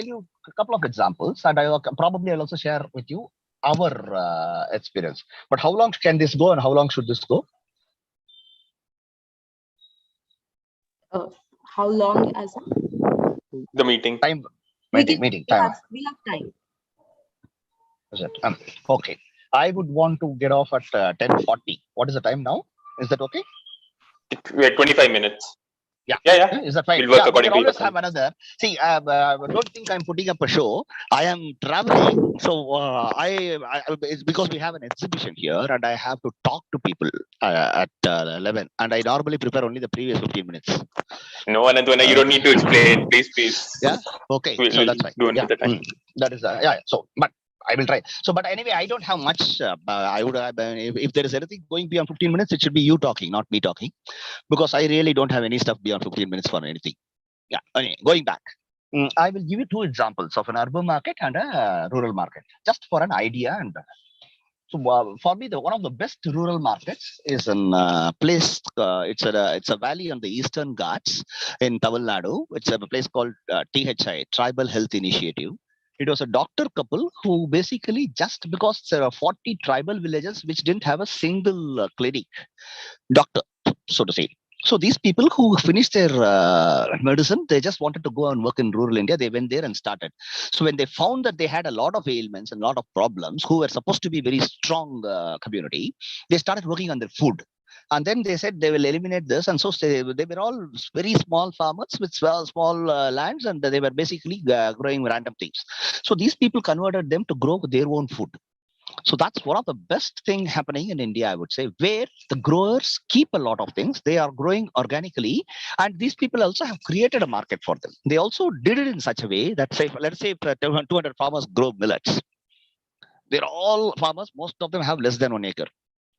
tell you a couple of examples, and I'll also share with you our experience. But how long can this go, and how long should this go? How long as the meeting? Time. Meeting time. We have time. Is it? Okay. I would want to get off at 10:40. What is the time now? Is that okay? We had 25 minutes. Yeah. Is that fine? We'll work We according can to always your have another. See, don't think I'm putting up a show. I am traveling, so it's because we have an exhibition here, and I have to talk to people at 11. And I normally prepare only the previous 15 minutes. No, Anantwana, you don't need to explain. Please. Yeah. Okay. So that's fine. Do another time. That is So, but I will try. So, but anyway, I don't have much. I would if there is anything going beyond 15 minutes, it should be you talking, not me talking, because I really don't have any stuff beyond 15 minutes for anything. Yeah. Anyway, going back, I will give you two examples of an urban market and a rural market, just for an idea. And so, for me, one of the best rural markets is in place. It's a valley on the Eastern Ghats in Tamil Nadu. It's a place called THI, Tribal Health Initiative. It was a doctor couple who basically, just because there are 40 tribal villages which didn't have a single clinic doctor, so to say. So these people who finished their medicine, they just wanted to go and work in rural India. They went there and started. So when they found that they had a lot of ailments and a lot of problems, who were supposed to be very strong community, they started working on their food. And then they said they will eliminate this. And so they were all very small farmers with small lands, and they were basically growing random things. So these people converted them to grow their own food. So that's one of the best thing happening in India, I would say, where the growers keep a lot of things. They are growing organically, and these people also have created a market for them. They also did it in such a way that, say, let's say 200 farmers grow millets. They're all farmers. Most of them have less than 1 acre.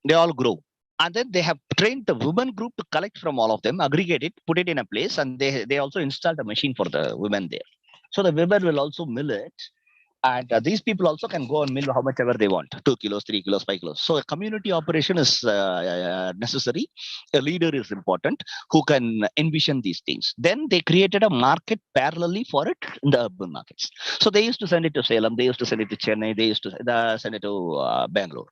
They all grow. And then they have trained the women group to collect from all of them, aggregate it, put it in a place, and they also installed a machine for the women there. So the women will also mill it. And these people also can go and mill how much ever they want, 2 kilos, 3 kilos, 5 kilos. So a community operation is necessary. A leader is important who can envision these things. Then they created a market parallelly for it in the urban markets. So they used to send it to Salem. They used to send it to Chennai. They used to send it to Bangalore.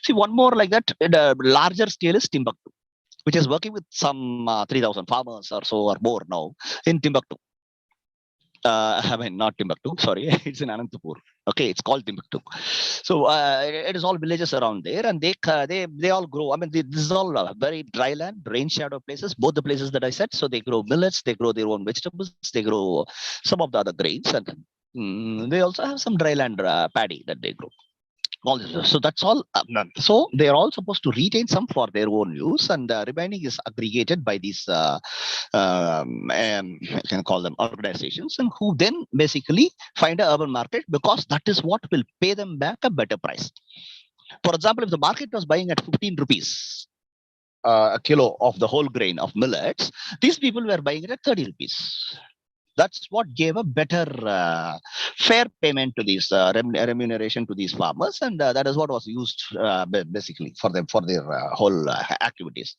See, one more like that, the larger scale is Timbuktu, which is working with some 3,000 farmers or so or more now in Timbuktu. I mean, not Timbuktu, sorry, it's in Anantapur. Okay, it's called Timbuktu. So it is all villages around there, and they all grow. I mean, this is all very dry land, rain shadow places, both the places that I said. So they grow millets, they grow their own vegetables, they grow some of the other grains, and they also have some dry land paddy that they grow. All this. So that's all. So they are all supposed to retain some for their own use, and remaining is aggregated by these, you can call them organizations, and who then basically find an urban market, because that is what will pay them back a better price. For example, if the market was buying at 15 rupees a kilo of the whole grain of millets, these people were buying it at 30 rupees. That's what gave a better fair payment to these remuneration to these farmers, and that is what was used basically for them for their whole activities.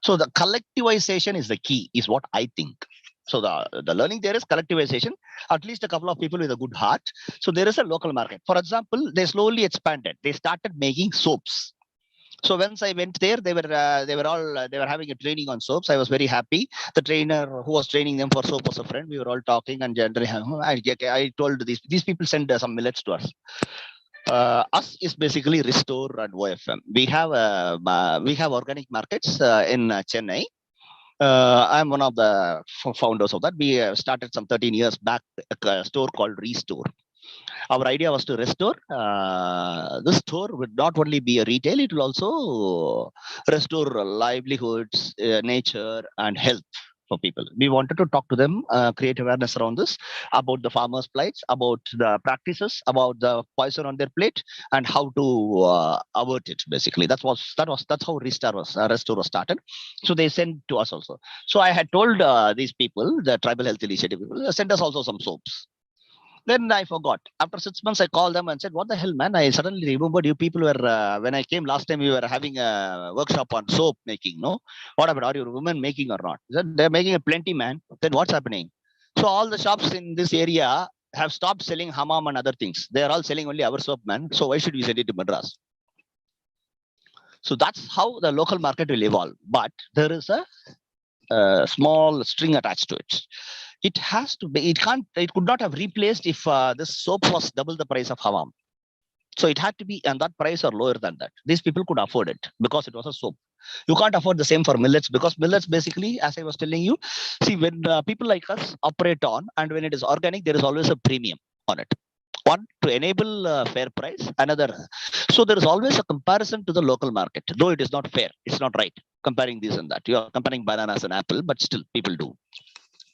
So the collectivization is the key, is what I think. So the learning there is collectivization. At least a couple of people with a good heart. So there is a local market. For example, they slowly expanded. They started making soaps. So once I went there, they were having a training on soaps. I was very happy. The trainer who was training them for soap was a friend. We were all talking, and generally, I told these people send some millets to us. Us is basically Restore and OFM. We have organic markets in Chennai. I'm one of the founders of that. We started some 13 years back a store called Restore. Our idea was to restore. This store would not only be a retail, it will also restore livelihoods, nature, and health for people. We wanted to talk to them, create awareness around this, about the farmers' plights, about the practices, about the poison on their plate, and how to avert it. Basically, that's how Restore was started. So they sent to us also. So I had told these people, the Tribal Health Initiative people, send us also some soaps. Then I forgot. After 6 months, I called them and said, "What the hell, man? I suddenly remembered you people were, when I came last time, we were having a workshop on soap making, no? What about, are you women making or not?" He said, "They're making a plenty, man." Then what's happening? So all the shops in this area have stopped selling hammam and other things. They are all selling only our soap, man. So why should we send it to Madras? So that's how the local market will evolve. But there is a small string attached to it. It has to be. It can't. It could not have replaced if this soap was double the price of hammam. So it had to be, and that price or lower than that. These people could afford it because it was a soap. You can't afford the same for millets because millets basically, as I was telling you, see when people like us operate on, and when it is organic, there is always a premium on it. One to enable fair price, another. So there is always a comparison to the local market, though it is not fair. It's not right comparing this and that. You are comparing bananas and apple, but still people do.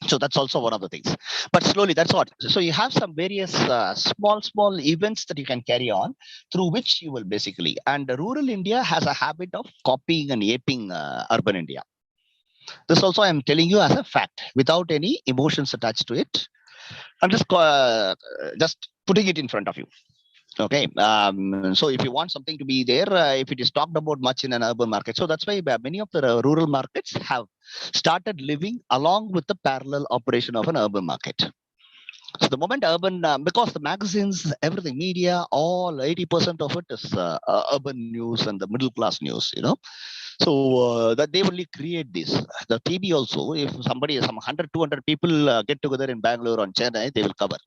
So that's also one of the things. But slowly, that's what. So you have some various small events that you can carry on through which you will basically. And rural India has a habit of copying and aping urban India. This also I'm telling you as a fact, without any emotions attached to it. I'm just putting it in front of you. Okay. So if you want something to be there, if it is talked about much in an urban market, so that's why many of the rural markets have started living along with the parallel operation of an urban market. So the moment urban, because the magazines, everything, media, all 80% of it is urban news and the middle class news, So that they only create this. The TV also, if somebody, some 100, 200 people get together in Bangalore or Chennai, they will cover.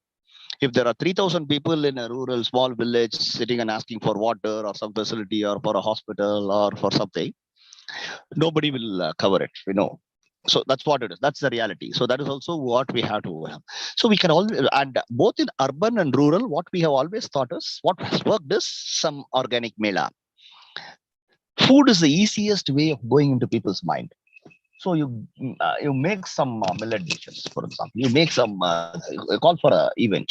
If there are 3,000 people in a rural small village sitting and asking for water or some facility or for a hospital or for something, nobody will cover it, So that's what it is. That's the reality. So that is also what we have to have. So we can all, and both in urban and rural, what we have always thought is, what has worked is some organic mela. Food is the easiest way of going into people's mind. So you make some millet dishes, for example. You make some call for a event,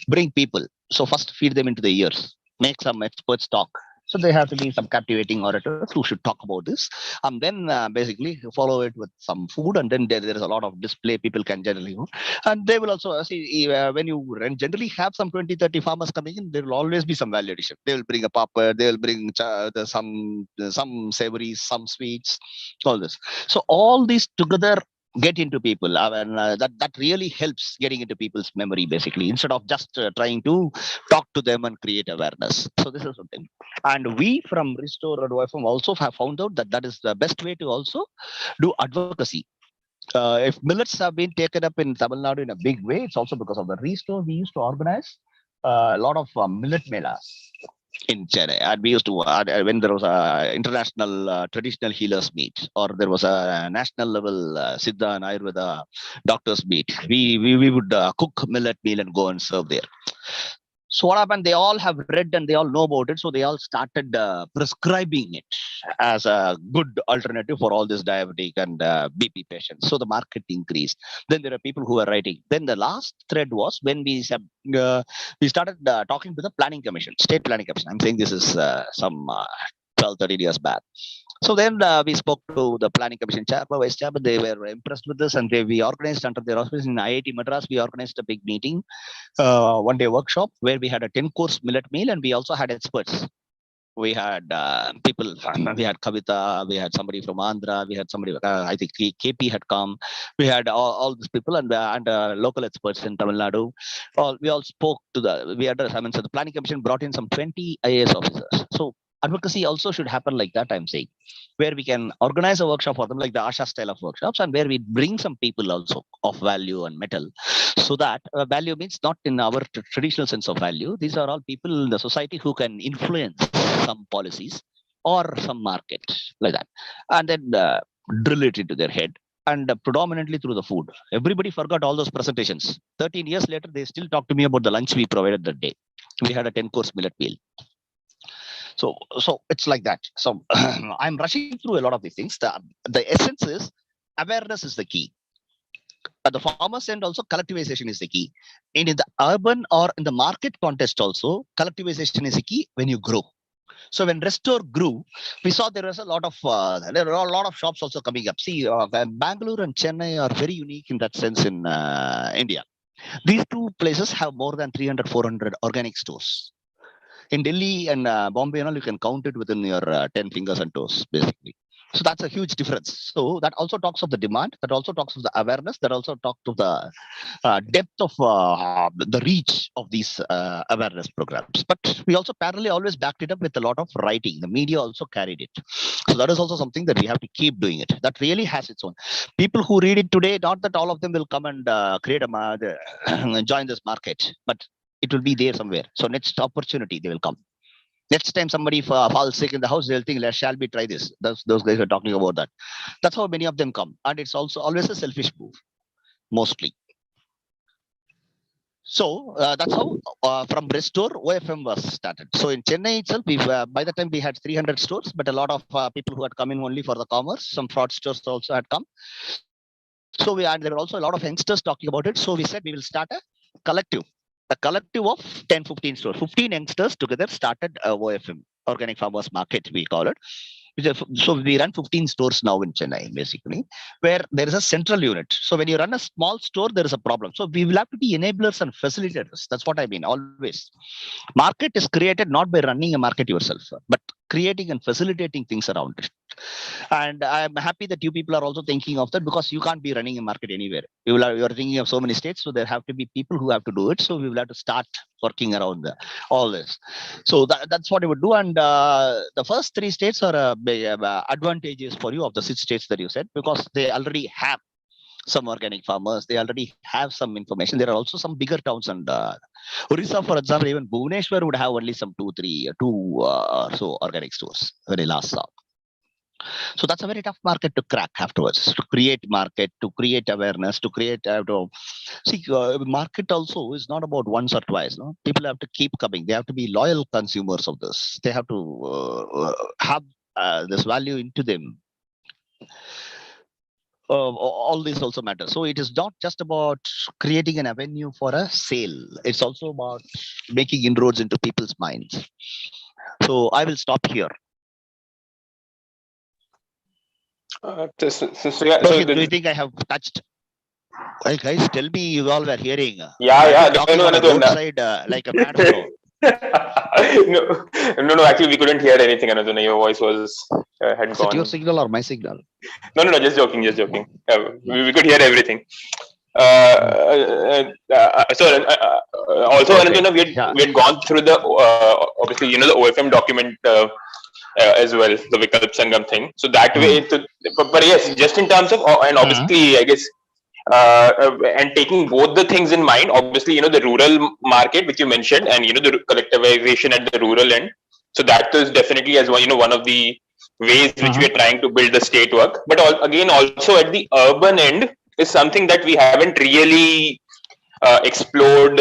bring people. So first feed them into the ears, make some experts talk. So there have to be some captivating orators who should talk about this, and then basically follow it with some food, and then there is a lot of display people can generally do. And they will also see when you generally have some 20, 30 farmers coming in, there will always be some value addition. They will bring a popper, they will bring some savories, some sweets, all this. So all these together get into people, and that really helps getting into people's memory basically, instead of just trying to talk to them and create awareness. So this is something, and we from Restore Advocacy also have found out that that is the best way to also do advocacy. If millets have been taken up in Tamil Nadu in a big way, it's also because of the Restore. We used to organize a lot of millet melas in Chennai. And we used to, when there was a international traditional healers meet, or there was a national level Siddha and Ayurveda doctors meet, we would cook millet meal and go and serve there. So what happened? They all have read and they all know about it. So they all started prescribing it as a good alternative for all this diabetic and BP patients. So the market increased. Then there are people who are writing. Then the last thread was when we started talking to the planning commission, state planning commission. I'm saying this is some 12, 13 years back. So then we spoke to the planning commission chairman, vice chairman. They were impressed with this, and we organized under their auspices in IIT Madras. We organized a big meeting, one-day workshop where we had a 10-course millet meal, and we also had experts. We had people. We had Kavita. We had somebody from Andhra. We had somebody. I think KP had come. We had all these people and local experts in Tamil Nadu. We all spoke to the. We addressed. I mean, so the planning commission brought in some 20 IAS officers. So advocacy also should happen like that. I'm saying, where we can organize a workshop for them, like the Asha style of workshops, and where we bring some people also of value and metal, so that value means not in our traditional sense of value. These are all people in the society who can influence some policies or some market like that, and then drill it into their head. And predominantly through the food. Everybody forgot all those presentations. 13 years later, they still talk to me about the lunch we provided that day. We had a 10-course millet meal. So it's like that. So I'm rushing through a lot of these things. The essence is awareness is the key. At the farmer's end also, collectivization is the key. And in the urban or in the market context also, collectivization is the key when you grow. So when Restore grew, we saw there are a lot of shops also coming up. See, Bangalore and Chennai are very unique in that sense in India. These two places have more than 300, 400 organic stores. In Delhi and Bombay, you can count it within your 10 fingers and toes, basically. So that's a huge difference. So that also talks of the demand, that also talks of the awareness, that also talks of the depth of the reach of these awareness programs. But we also parallelly always backed it up with a lot of writing. The media also carried it. So that is also something that we have to keep doing it. That really has its own. People who read it today, not that all of them will come and create join this market, but it will be there somewhere. So next opportunity they will come. Next time somebody falls sick in the house, they'll think, shall we try this? Those guys are talking about that. That's how many of them come. And it's also always a selfish move, mostly. So that's how from Restore, OFM was started. So in Chennai itself, by the time we had 300 stores, but a lot of people who had come in only for the commerce, some fraudsters also had come. So and there were also a lot of youngsters talking about it. So we said we will start collective, a collective of 10, 15 stores. 15 youngsters together started OFM, Organic Farmers Market, we call it. So we run 15 stores now in Chennai, basically, where there is a central unit. So when you run a small store, there is a problem. So we will have to be enablers and facilitators. That's what I mean, always. Market is created not by running a market yourself, but creating and facilitating things around it. And I'm happy that you people are also thinking of that, because you can't be running a market anywhere. You are thinking of so many states, so there have to be people who have to do it. So we will have to start working around all this. So that's what I would do. And the first 3 states are advantages for you of the 6 states that you said, because they already have some organic farmers. They already have some information. There are also some bigger towns, and Orissa, for example, even Bhubaneswar would have only some 2 or so organic stores when I last saw. So that's a very tough market to crack afterwards. To create market, to create awareness, to create. Market also is not about once or twice. No, people have to keep coming. They have to be loyal consumers of this. They have to have this value into them. All this also matters. So it is not just about creating an avenue for a sale. It's also about making inroads into people's minds. So I will stop here. Do you think I have touched? Well, guys, tell me you all were hearing. Yeah. Talking on a roadside like a mad fellow. No. Actually, we couldn't hear anything, Anujana. Your voice was had Is gone. it your signal or my signal? No. Just joking. We could hear everything. So also, Anujana, we had gone through the obviously the OFM document as well, the Vikalp Sangam thing. So that way, but yes, just in terms of and obviously, I guess. And taking both the things in mind, obviously, the rural market, which you mentioned, and, the collectivization at the rural end. So that is definitely as one of the ways which we are trying to build the state work. But again, also at the urban end is something that we haven't really explored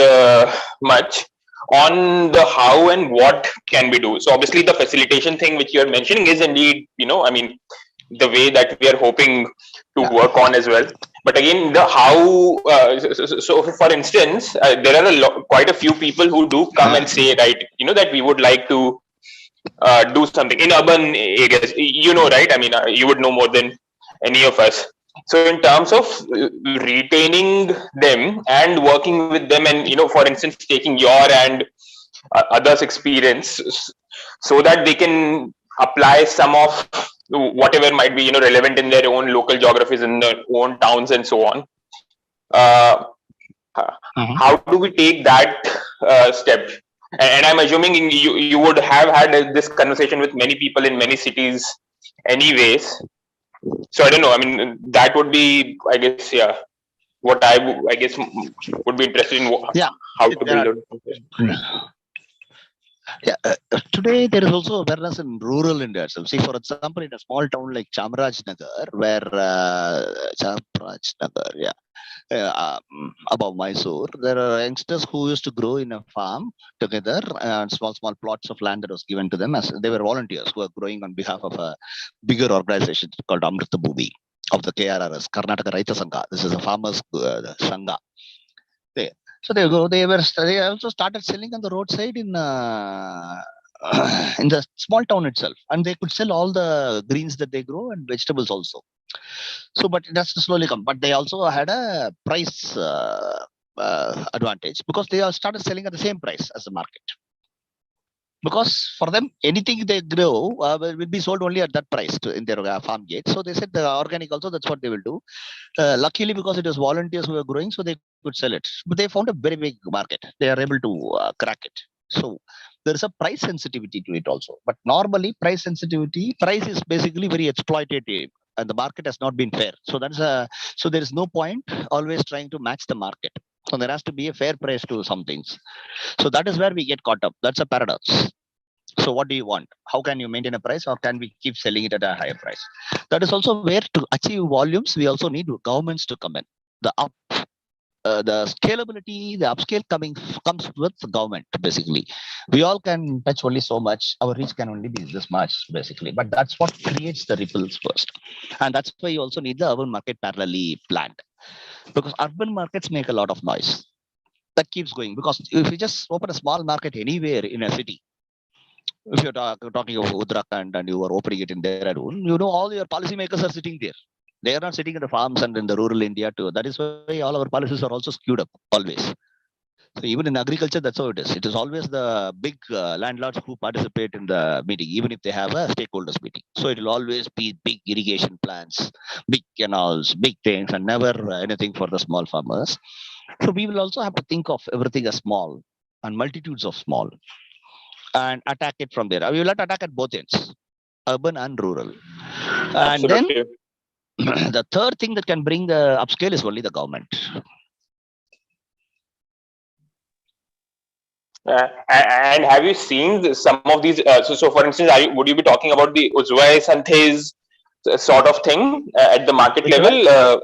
much on the how and what can we do. So obviously the facilitation thing which you are mentioning is indeed, the way that we are hoping to work on as well. But again, the how. So for instance, there are quite a few people who do come and say, right, that we would like to do something in urban areas. Right? I mean, you would know more than any of us. So in terms of retaining them and working with them, and for instance, taking your and others' experience, so that they can apply some of whatever might be relevant in their own local geographies, in their own towns and so on. How do we take that step? And I'm assuming you would have had this conversation with many people in many cities anyways. So I don't know, I mean, that would be, I guess, what I guess would be interested in, how to build it. Today there is also awareness in rural India itself. See, for example, in a small town like Chamarajnagar, where above Mysore, there are youngsters who used to grow in a farm together, and small plots of land that was given to them as they were volunteers who were growing on behalf of a bigger organization called Amrita Bhumi of the KRRS, Karnataka Raita Sangha. This is a farmers Sangha. So they also started selling on the roadside in the small town itself, and they could sell all the greens that they grow and vegetables also. So, but it has to slowly come. But they also had a price advantage, because they all started selling at the same price as the market. because for them anything they grow will be sold only at that price in their farm gate. So they said the organic also, that's what they will do. Luckily, because it was volunteers who were growing, so they could sell it. But they found a very big market. They are able to crack it. So there is a price sensitivity to it also. But normally, price is basically very exploitative, and the market has not been fair. So so there is no point always trying to match the market. So there has to be a fair price to some things. So that is where we get caught up. That's a paradox. So what do you want? How can you maintain a price, or can we keep selling it at a higher price? That is also where to achieve volumes, we also need governments to come in. The scalability, the upscale comes with the government. Basically, we all can touch only so much. Our reach can only be this much, basically. But that's what creates the ripples first, and that's why you also need the urban market parallelly planned, because urban markets make a lot of noise. That keeps going, because if you just open a small market anywhere in a city, if you're talking of Uttarakhand and you are opening it in Dehradun, all your policymakers are sitting there. They are not sitting in the farms and in the rural India too. That is why all our policies are also skewed up always. So even in agriculture, that's how it is. It is always the big landlords who participate in the meeting, even if they have a stakeholders meeting. So it will always be big irrigation plants, big canals, big things, and never anything for the small farmers. So we will also have to think of everything as small and multitudes of small, and attack it from there. We will have to attack at both ends, urban and rural. And then Absolutely. the third thing that can bring the upscale is only the government. And have you seen some of these? So for instance, would you be talking about the Ujjwai Santhes sort of thing at the market Which level? one?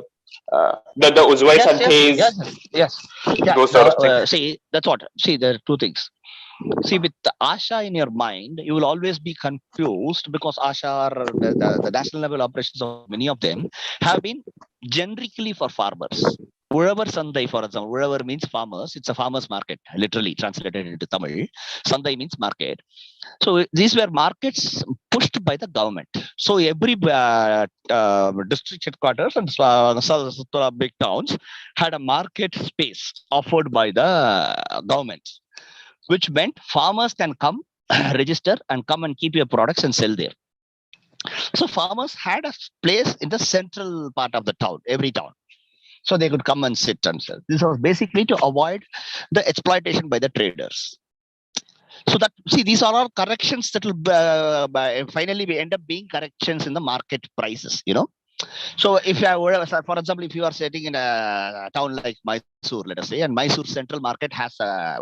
The Ujjwai Yes, yes, Santhes, yes, yes. Yeah. those sort of things. See, that's what. See, there are two things. See, with the Asha in your mind, you will always be confused, because Asha, or the national level operations of many of them, have been generically for farmers. Wherever Sandai, for example, wherever means farmers, it's a farmers market, literally translated into Tamil. Sandai means market. So these were markets pushed by the government. So every district headquarters and big towns had a market space offered by the government, which meant farmers can come, register, and come and keep your products and sell there. So farmers had a place in the central part of the town, every town. So they could come and sit and sell. This was basically to avoid the exploitation by the traders. So that, see, these are all corrections that will finally we end up being corrections in the market prices. So if you are, for example, if you are sitting in a town like Mysore, let us say, and Mysore central market has a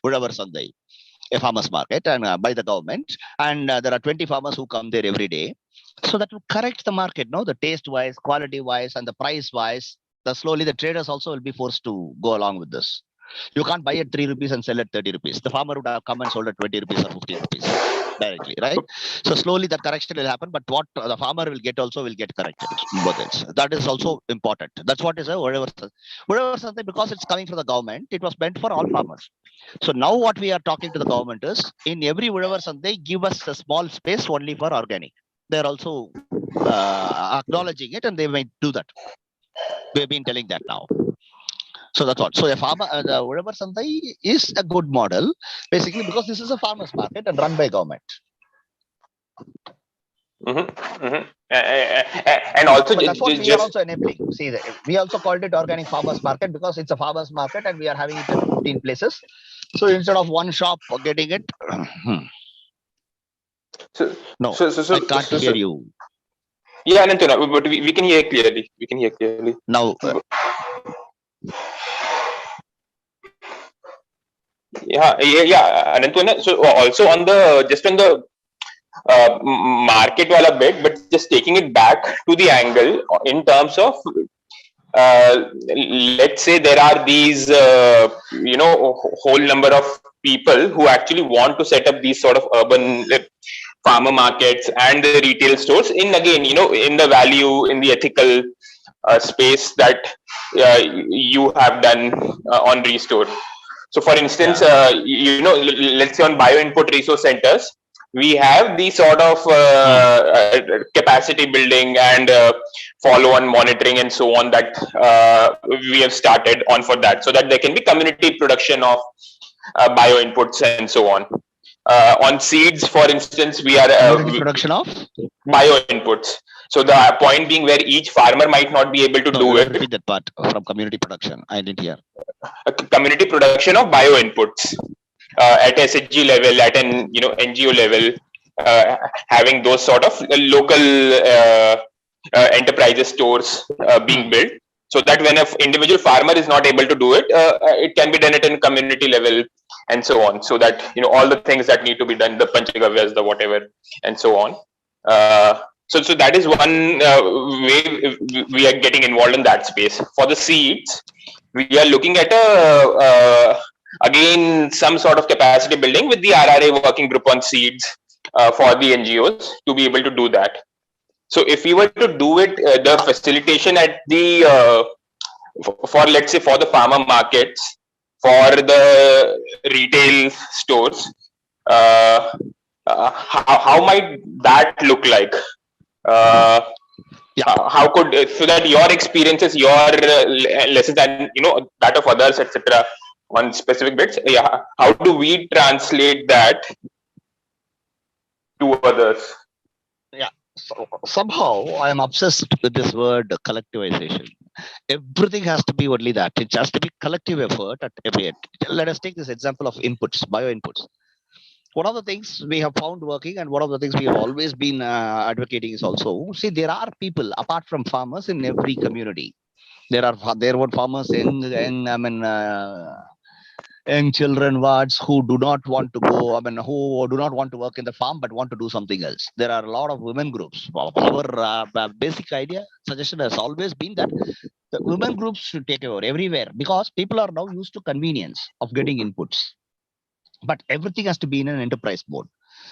Udavar Sandai, a farmers market, and by the government, and there are 20 farmers who come there every day. So that will correct the market, the taste wise, quality wise, and the price wise. Slowly the traders also will be forced to go along with this. You can't buy at 3 rupees and sell at 30 rupees. The farmer would have come and sold at 20 rupees or 15 rupees directly, right? So slowly that correction will happen, but what the farmer will get also will get corrected both ends. That is also important. That's what is a whatever something, because it's coming from the government, it was meant for all farmers. So now what we are talking to the government is, in every whatever they give us a small space only for organic. They're also acknowledging it, and they might do that. We've been telling that now. So that's what. So a farmer, the Udavar Sandai is a good model, basically, because this is a farmers market and run by government. And also, but that's what we are also enabling. See, we also called it organic farmers market because it's a farmers market, and we are having it at 15 places. So instead of one shop getting it, no, I can't hear you. Yeah, Anantuna, but we can hear clearly. We can hear clearly. Now, yeah, Anantuna. So also on the market wala bit, but just taking it back to the angle in terms of let's say there are these whole number of people who actually want to set up these sort of urban farmer markets and the retail stores in, again, in the value, in the ethical space that you have done on Restore. So for instance, let's say on bio input resource centers, we have the sort of capacity building and follow on monitoring and so on that we have started on for that, so that there can be community production of bio inputs and so on. On seeds, for instance, we are Community production of bio inputs. So the point being where each farmer might not be able to do it. Repeat that part from community production. I didn't hear. Community production of bio inputs at SHG level, at an NGO level, having those sort of local enterprises stores being built, so that when an individual farmer is not able to do it, it can be done at a community level and so on. So that all the things that need to be done, the panchagavyas, the whatever, and so on. So that is one way we are getting involved in that space. For the seeds, we are looking at again some sort of capacity building with the RRA working group on seeds for the NGOs to be able to do that. So if we were to do it, the facilitation at the for let's say for the farmer markets, for the retail stores, how might that look like? How could, so that your experiences, your lessons, and that of others, etc., on specific bits, how do we translate that to others? So somehow I am obsessed with this word collectivization. Everything has to be only that. It has to be collective effort at every end. Let us take this example of inputs, bio inputs. One of the things we have found working, and one of the things we have always been advocating is also, see, there are people apart from farmers in every community. There are farmers young children wards who do not want to go, who do not want to work in the farm but want to do something else. There are a lot of women groups. Our basic suggestion has always been that the women groups should take over everywhere, because people are now used to convenience of getting inputs. But everything has to be in an enterprise mode.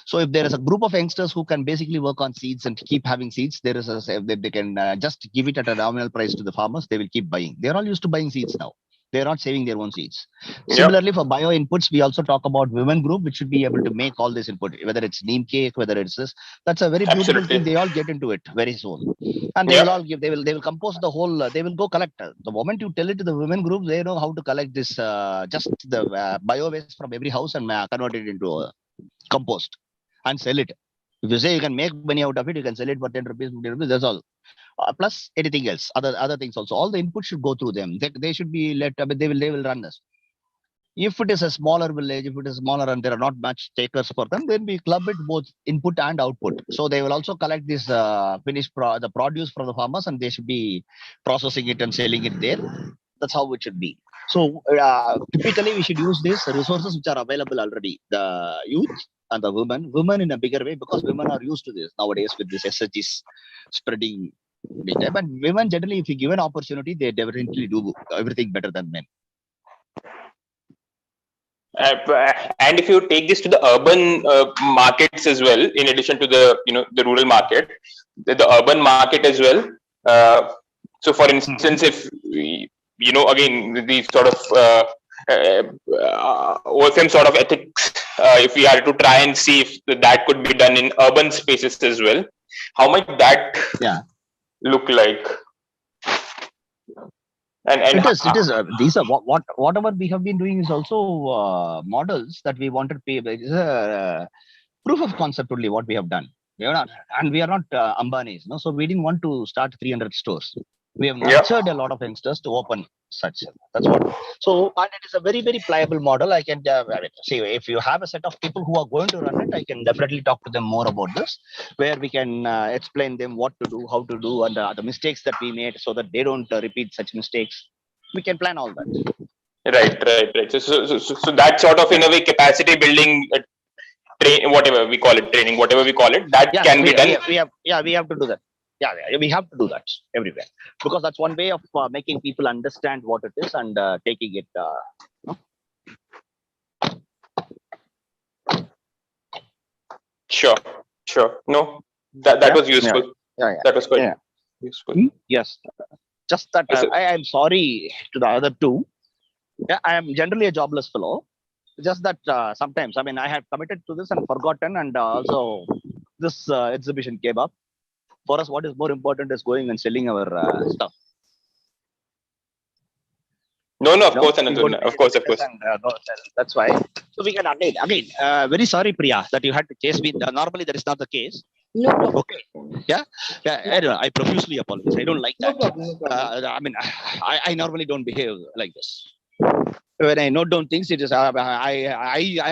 So if there is a group of youngsters who can basically work on seeds and keep having seeds, they can just give it at a nominal price to the farmers. They will keep buying. They're all used to buying seeds now. They're not saving their own seeds. Similarly, for bio inputs, we also talk about women group, which should be able to make all this input, whether it's neem cake, whether it's this. That's a very beautiful thing. They all get into it very soon, and they will all give. They will compose the whole. They will go collect. The moment you tell it to the women group, they know how to collect this. Just the bio waste from every house and convert it into compost and sell it. If you say you can make money out of it, you can sell it for 10 rupees, 15 rupees. That's all. Plus anything else, other things also. All the input should go through them. They should be let. They will run this. If it is a smaller village, if it is smaller and there are not much takers for them, then we club it both input and output. So they will also collect this the produce from the farmers, and they should be processing it and selling it there. That's how it should be. So typically we should use these resources which are available already. The youth and the women in a bigger way, because women are used to this nowadays with this SHGs spreading data. But women generally, if you give an opportunity, they definitely do everything better than men. And if you take this to the urban markets as well, in addition to the the rural market, the urban market as well. So, for instance, if again these sort of OFM sort of ethics, if we are to try and see if that could be done in urban spaces as well, how might that look like? And it is these are whatever we have been doing is also models that we wanted to pay. It is a proof of concept only what we have done. We are not Ambanis, no. So we didn't want to start 300 stores. We have nurtured a lot of youngsters to open such. That's what. So, and it is a very, very pliable model. I can see if you have a set of people who are going to run it, I can definitely talk to them more about this, where we can explain them what to do, how to do, and the mistakes that we made, so that they don't repeat such mistakes. We can plan all that. Right. So that sort of in a way capacity building. Whatever we call it, training, whatever we call it, that can be done. We have to do that. Yeah, we have to do that everywhere, because that's one way of making people understand what it is and taking it. Sure. No, that was useful. Yeah. That was quite useful. Yes, just that I am sorry to the other two. Yeah, I am generally a jobless fellow. Just that sometimes, I have committed to this and forgotten, and also this exhibition came up. For us, what is more important is going and selling our stuff. No, of course, Anand. Of course. And, that's why. So we can again. Very sorry, Priya, that you had to chase me. Normally, that is not the case. No problem. Okay. Yeah. I profusely apologize. I don't like No that. problem. No problem. I mean, I normally don't behave like this. When I note down things, it is I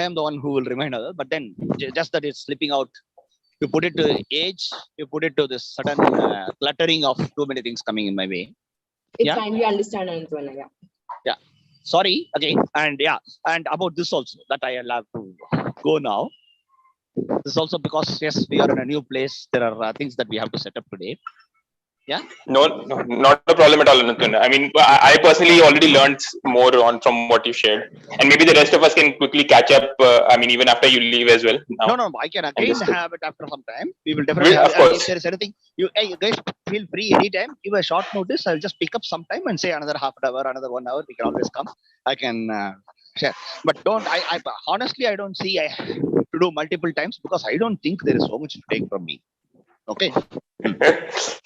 am the one who will remind others. But then, just that it's slipping out. You put it to age. You put it to this sudden cluttering of too many things coming in my way. It's Yeah. fine. We understand, Anantwana. Yeah. Yeah. Sorry again. And about this also that I will have to go now. This is also because yes, we are in a new place. There are things that we have to set up today. Yeah. No, not a problem at all, Anantwana. I mean, I personally already learned more on from what you shared, and maybe the rest of us can quickly catch up. I mean, even after you leave as well. Now. No. I can again have it after some time. We will definitely have Of course. if there is anything, you guys feel free anytime. Give a short notice. I'll just pick up sometime and say another half an hour, another 1 hour. We can always come. I can share. But don't. I honestly I don't see I to do multiple times because I don't think there is so much to take from me. Okay.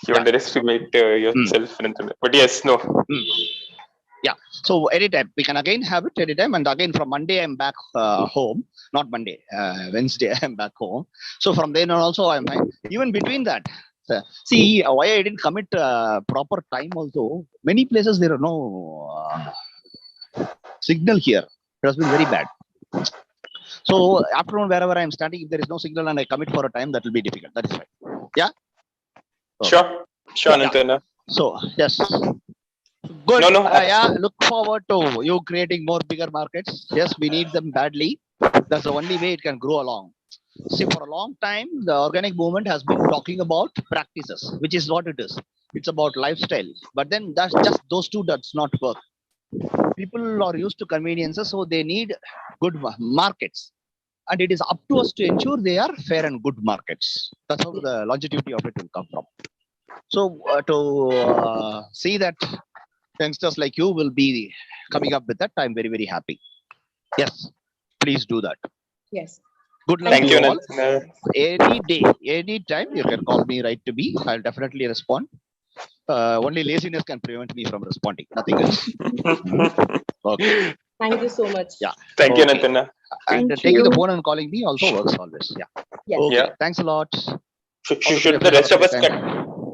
You underestimate yourself, but yes, no. Yeah. So anytime we can again have it anytime, and again from Monday I'm back home. Not Monday, Wednesday I'm back home. So from then on also I'm fine. Even between that, see why I didn't commit proper time. Also, many places there are no signal here. It has been very bad. So afternoon wherever I'm standing, if there is no signal and I commit for a time, that will be difficult. That is fine. Yeah. Sure, Anantwana. So yes. Good. No. Yeah, look forward to you creating more bigger markets. Yes, we need them badly. That's the only way it can grow along. See, for a long time, the organic movement has been talking about practices, which is what it is. It's about lifestyle. But then that's just those two does not work. People are used to conveniences, so they need good markets. And it is up to us to ensure they are fair and good markets. That's how the longevity of it will come from. So to see that youngsters like you will be coming up with that, I'm very, very happy. Yes, please do that. Yes. Good luck Thank to you, all. Anantwana. Any day, any time, you can call me right to be. I'll definitely respond. Only laziness can prevent me from responding. Nothing else. Okay. Thank you so much. Yeah. Thank you, Okay. Anantwana. And Thank taking the you. phone and calling me also works always. Yeah. Yes. Okay. Yeah. Thanks a lot. Should the rest of us?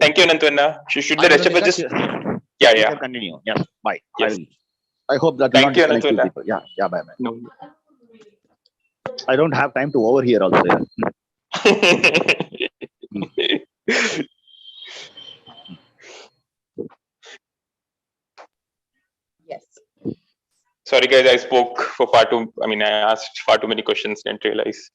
Thank you, Anantwana. Should the rest of us just? You can continue. Yes. Bye. Yes. I hope that will not disconnect you people. Yeah. Yeah. Bye. No. I don't have time to overhear also. Yeah. Yes. Sorry, guys. I spoke for far too. I mean, I asked far too many questions. Didn't realize.